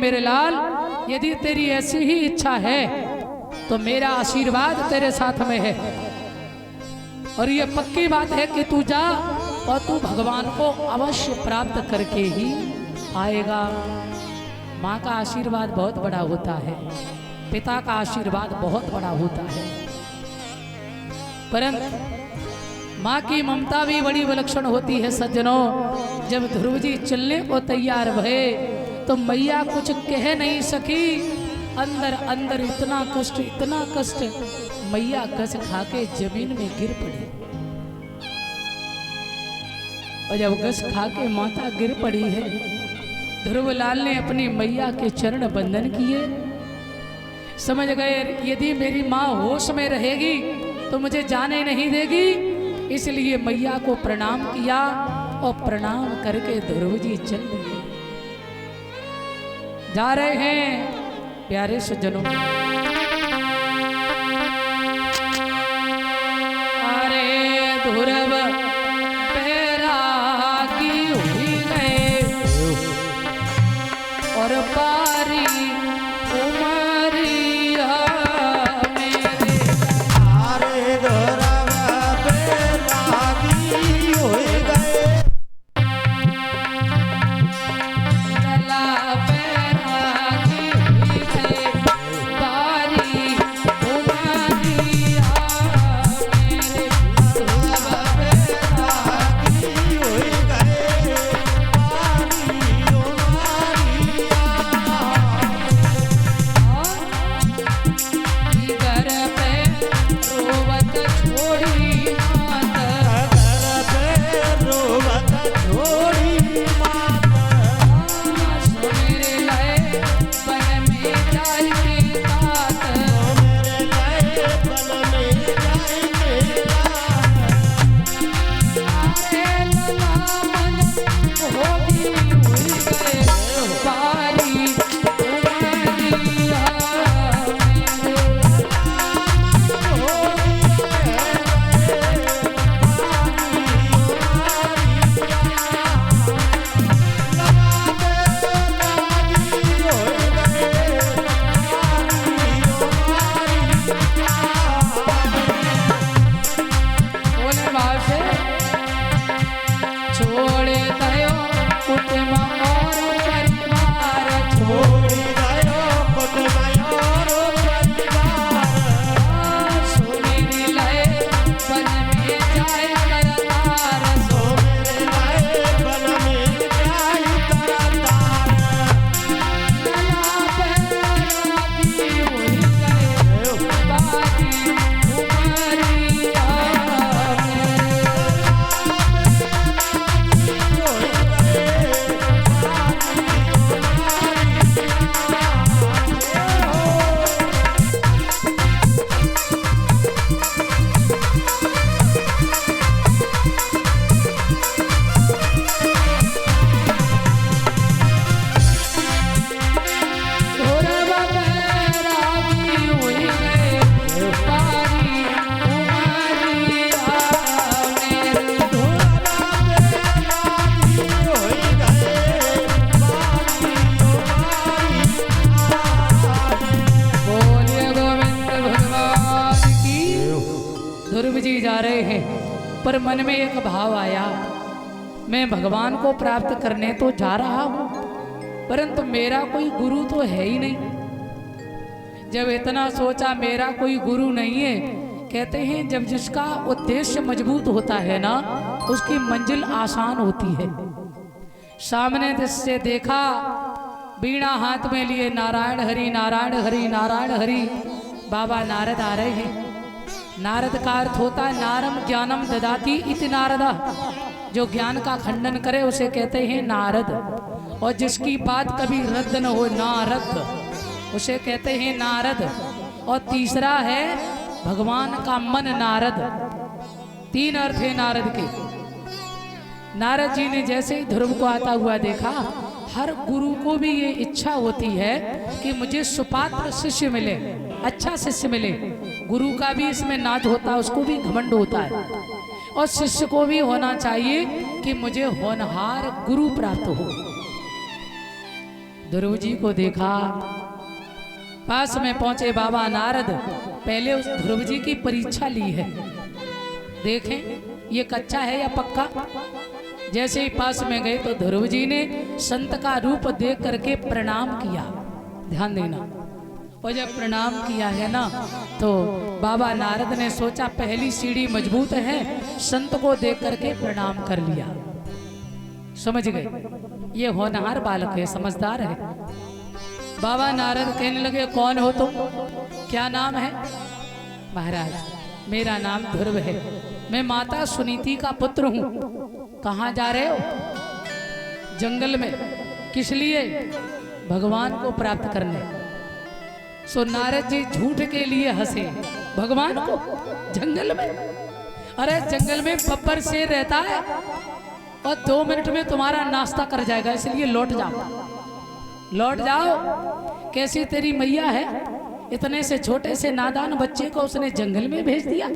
मेरे लाल, यदि तेरी ऐसी ही इच्छा है तो मेरा आशीर्वाद तेरे साथ में है। और ये पक्की बात है कि तू जा और तू भगवान को अवश्य प्राप्त करके ही आएगा। माँ का आशीर्वाद बहुत बड़ा होता है, पिता का आशीर्वाद बहुत बड़ा होता है, परंतु माँ की ममता भी बड़ी विलक्षण होती है। सज्जनों, जब ध्रुव जी चलने को तैयार भये तो मैया कुछ कह नहीं सकी। अंदर अंदर इतना कष्ट, मैया कस खा के जमीन में गिर पड़ी। और जब गस खा के माता गिर पड़ी है, ध्रुवलाल ने अपनी मैया के चरण बंदन किए। समझ गए यदि मेरी माँ होश में रहेगी तो मुझे जाने नहीं देगी, इसलिए मैया को प्रणाम किया और प्रणाम करके ध्रुव जी चल रहे जा रहे हैं। प्यारे सज्जनों, अरे ध्रुव बैरागी हुई गए और पारी उमरिया मेरे। अरे ध्रुव बैरागी हुई गए, चला बैरागी हुई गए पारी उमरिया मेरे। ध्रुव बैरागी हुई गए, पारी उमरिया। घर पे रोवत छोड़ी मात, घर पे रोवत छोड़ी माता, मेरे लाए बन में जाई के तात। मेरे लाए बन में जाएंगे अरे लला मन होगी हुई गए पारी उमरिया मेरे। बोले भाव से, छोड़े दयो कुटुंब और परिवार, छोड़ी गयो कुटुंब और परिवार, सोने लाए बन में जाए करतार। सो मेरे लाए बन में जाई करतार। लला बैरागी हुई गए पारी उमरिया मेरे। ध्रुव बैरागी हुई गए पारी उमरिया मेरे। बोलिए गोविंद भगवान की। ध्रुव जी जा रहे हैं, पर मन में एक भाव आया, मैं भगवान को प्राप्त करने तो जा रहा हूं, परंतु मेरा कोई गुरु तो है ही नहीं। जब इतना सोचा मेरा कोई गुरु नहीं है, कहते हैं जब जिसका उद्देश्य मजबूत होता है ना, उसकी मंजिल आसान होती है। सामने से देखा, बीड़ा हाथ में लिए नारायण हरि नारायण हरि नारायण हरि, बाबा नारद आ रहे हैं। नारद का अर्थ होता है नारम ज्ञानम ददाति इति नारदा, जो ज्ञान का खंडन करे उसे कहते हैं नारद। और जिसकी बात कभी रद्द न हो, नारद, उसे कहते हैं नारद। और तीसरा है भगवान का मन नारद। तीन अर्थ है नारद के। नारद जी ने जैसे ही ध्रुव को आता हुआ देखा, हर गुरु को भी ये इच्छा होती है कि मुझे सुपात्र शिष्य मिले, अच्छा शिष्य मिले। गुरु का भी इसमें नाज होता है, उसको भी घमंड होता है, और शिष्य को भी होना चाहिए कि मुझे होनहार गुरु प्राप्त हो। ध्रुव जी को देखा, पास में पहुंचे बाबा नारद, पहले उस ध्रुव जी की परीक्षा ली है, देखें ये कच्चा है या पक्का। जैसे ही पास में गए तो ध्रुव जी ने संत का रूप देख करके प्रणाम किया, ध्यान देना। और जब प्रणाम किया है ना, तो बाबा नारद ने सोचा पहली सीढ़ी मजबूत है, संत को देख करके प्रणाम कर लिया। समझ गए, ये होनहार बालक है, समझदार है। बाबा नारद कहने लगे, कौन हो तुम, क्या नाम है? महाराज मेरा नाम ध्रुव है, मैं माता सुनीति का पुत्र हूँ। कहाँ जा रहे हो? जंगल में। किस लिए? भगवान को प्राप्त करने। सो नारद जी झूठ के लिए हंसे, भगवान को जंगल में? अरे जंगल में बब्बर शेर रहता है और 2 मिनट में तुम्हारा नाश्ता कर जाएगा, इसलिए लौट जाओ, लौट जाओ। कैसी तेरी मैया है, इतने से छोटे से नादान बच्चे को उसने जंगल में भेज दिया।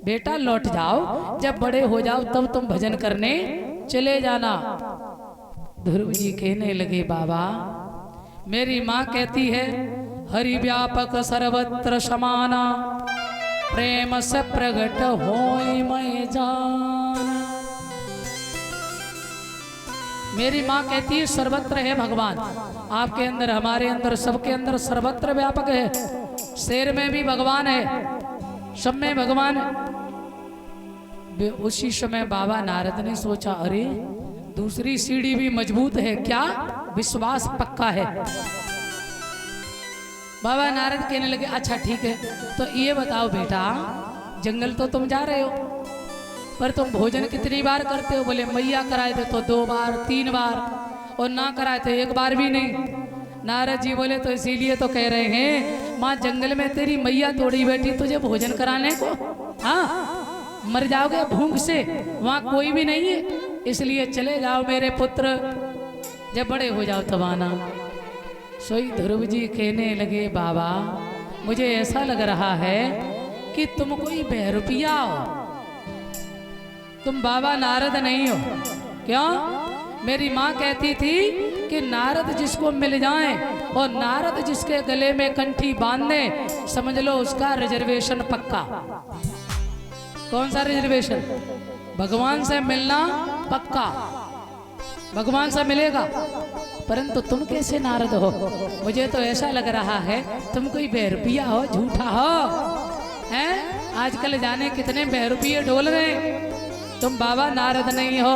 बेटा लौट जाओ, जब बड़े हो जाओ तब तुम भजन करने चले जाना। ध्रुव जी कहने लगे, बाबा मेरी माँ कहती है हरि व्यापक सर्वत्र समाना, प्रेम से प्रगट होय मैं जाना। मेरी माँ कहती है सर्वत्र है भगवान, आपके अंदर, हमारे अंदर, सबके अंदर सर्वत्र व्यापक है। शेर में भी भगवान है, सब में भगवान है। उसी समय बाबा नारद ने सोचा, अरे दूसरी सीढ़ी भी मजबूत है, क्या? विश्वास पक्का है। बाबा नारद कहने लगे, अच्छा ठीक है, तो ये बताओ बेटा, जंगल तो तुम जा रहे हो, पर तुम भोजन कितनी बार करते हो? बोले मैया कराए थे तो 2 बार 3 बार, और ना कराए थे 1 बार भी नहीं। नारद जी बोले, तो इसीलिए तो कह रहे हैं, माँ जंगल में तेरी मैया तोड़ी बैठी तुझे भोजन कराने को, हाँ मर जाओगे भूख से, वहाँ कोई भी नहीं है, इसलिए चले जाओ मेरे पुत्र, जब बड़े हो जाओ तब आना। सोई ध्रुव जी कहने लगे, बाबा मुझे ऐसा लग रहा है कि तुम कोई बहरूपिया हो, तुम बाबा नारद नहीं हो। क्यों? मेरी माँ कहती थी कि नारद जिसको मिल जाए और नारद जिसके गले में कंठी बांध दे, समझ लो उसका रिजर्वेशन पक्का। कौन सा रिजर्वेशन? भगवान से मिलना पक्का, भगवान से मिलेगा। परंतु तुम कैसे नारद हो? मुझे तो ऐसा लग रहा है तुम कोई बहरूपिया हो, झूठा हो, हैं? आजकल जाने कितने बहरूपिये डोल रहे, तुम बाबा नारद नहीं हो।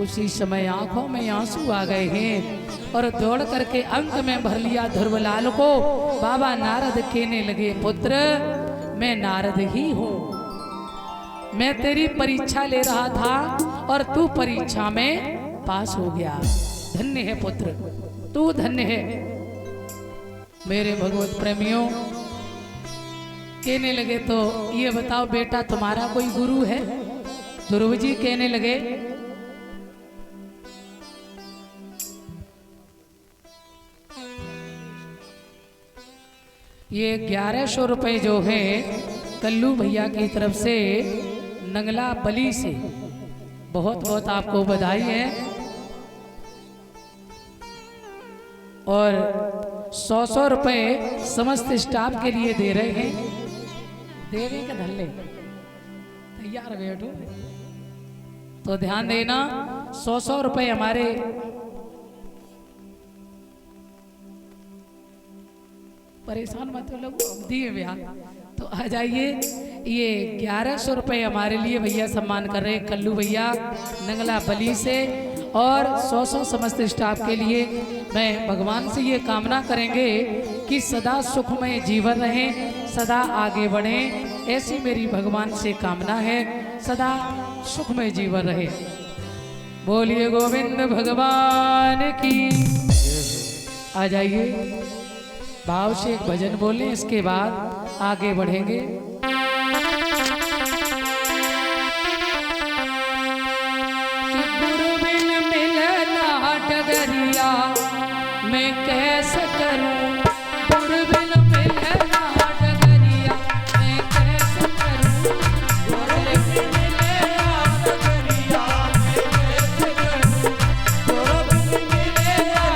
उसी समय आंखों में आंसू आ गए हैं और दौड़ करके अंक में भर लिया ध्रुवलाल को। बाबा नारद कहने लगे, पुत्र मैं नारद ही हूँ, मैं तेरी परीक्षा ले रहा था और तू परीक्षा में पास हो गया। धन्य है पुत्र, तू धन्य है। मेरे भगवत प्रेमियों कहने लगे, तो ये बताओ बेटा तुम्हारा कोई गुरु है? ध्रुव जी कहने लगे, ये 1100 रुपए जो है कल्लू भैया की तरफ से नंगला बली से, बहुत बहुत आपको बधाई है। और 100 रुपए समस्त स्टाफ के लिए दे रहे हैं। देवे के धल्ले तैयार बैठो, तो ध्यान देना, 100 रुपए हमारे परेशान मत हो लोग, दिए भैया तो आ जाइए। ये 1100 रुपए हमारे लिए भैया सम्मान कर रहे हैं, कल्लू भैया नंगला बली से। और 100 समस्त स्टाफ के लिए मैं भगवान से ये कामना करेंगे कि सदा सुखमय जीवन रहे, सदा आगे बढ़े, ऐसी मेरी भगवान से कामना है, सदा सुखमय जीवन रहे। बोलिए गोविंद भगवान की। आ जाइए, भाव से एक भजन बोलें, इसके बाद आगे बढ़ेंगे। गुरु बिन मिलना डगरिया मैं कैसे करूं, गुरु बिन मिलना डगरिया मैं कैसे करूं, गुरु बिन मिलना डगरिया मैं कैसे करूं, गुरु बिन मिलना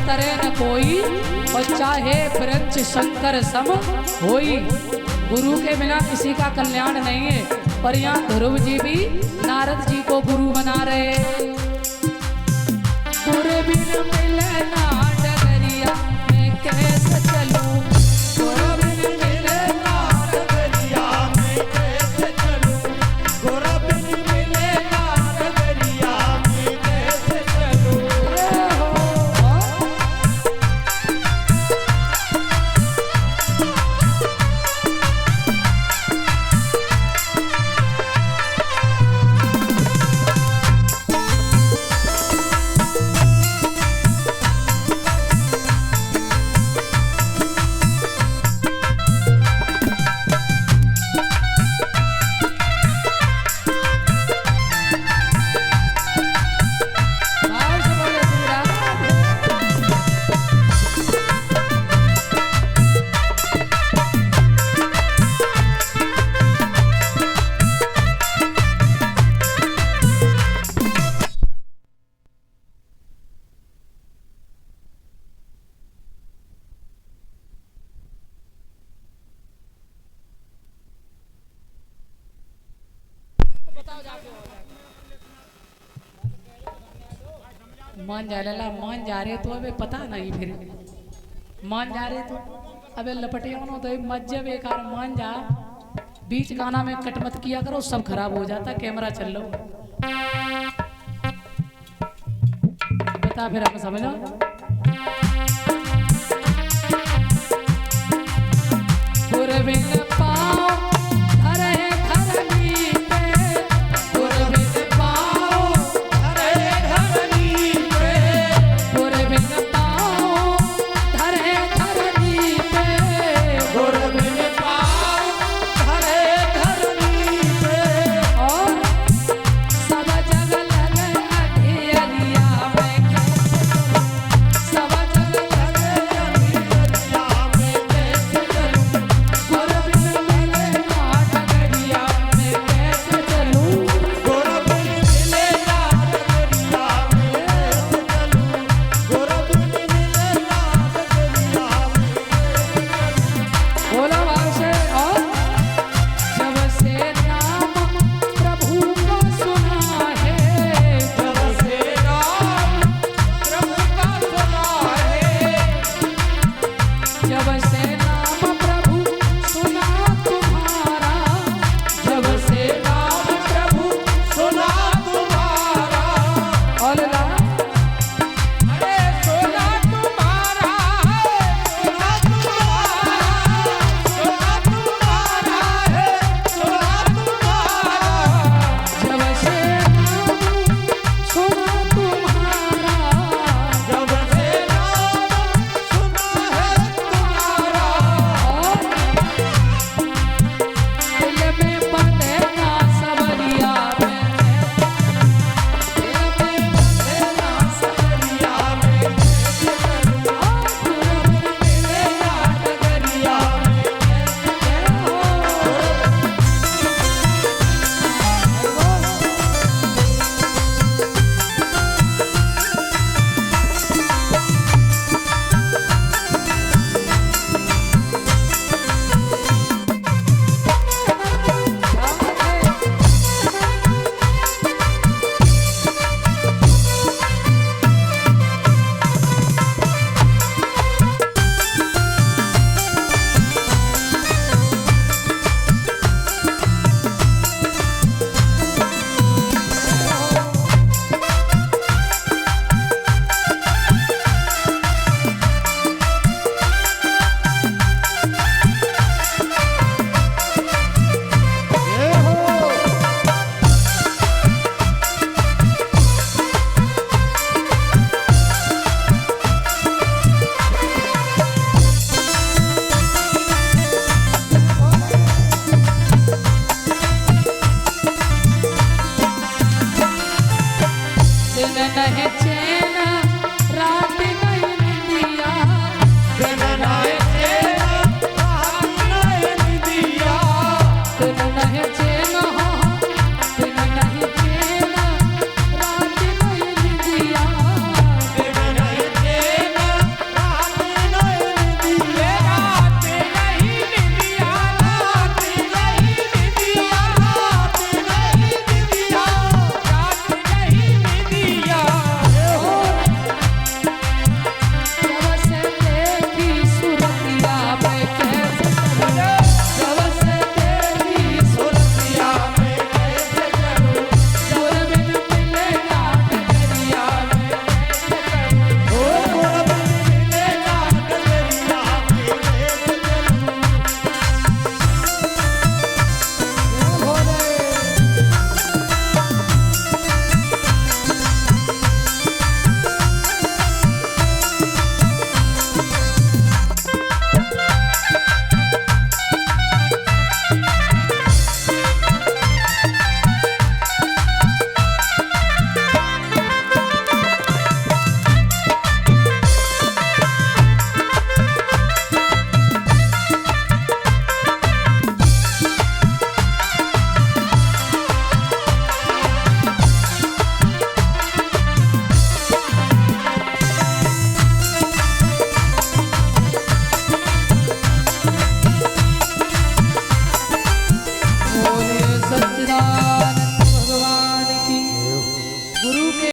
तरे न कोई और चाहे वृक्ष शंकर सम होई। गुरु के बिना किसी का कल्याण नहीं है। पर यहाँ ध्रुव जी भी नारद जी को गुरु बना रहे। गुरु बिन मिले ना डगरिया मैं कैसे चलूं, गुरु बिन मिले ना डगरिया मैं कैसे चलूं, गुरु बिन मिले ना डगरिया मैं कैसे चलूं। मान जा लला मान जा रहे तो अबे पता नहीं फिर मान जा रहे तो अबे लपटे होनो तो मज्जे बेकार मान जा। बीच गाना में कट मत किया करो, सब खराब हो जाता। कैमरा चल लो बता फिर आप समझ लो। गुरु बिन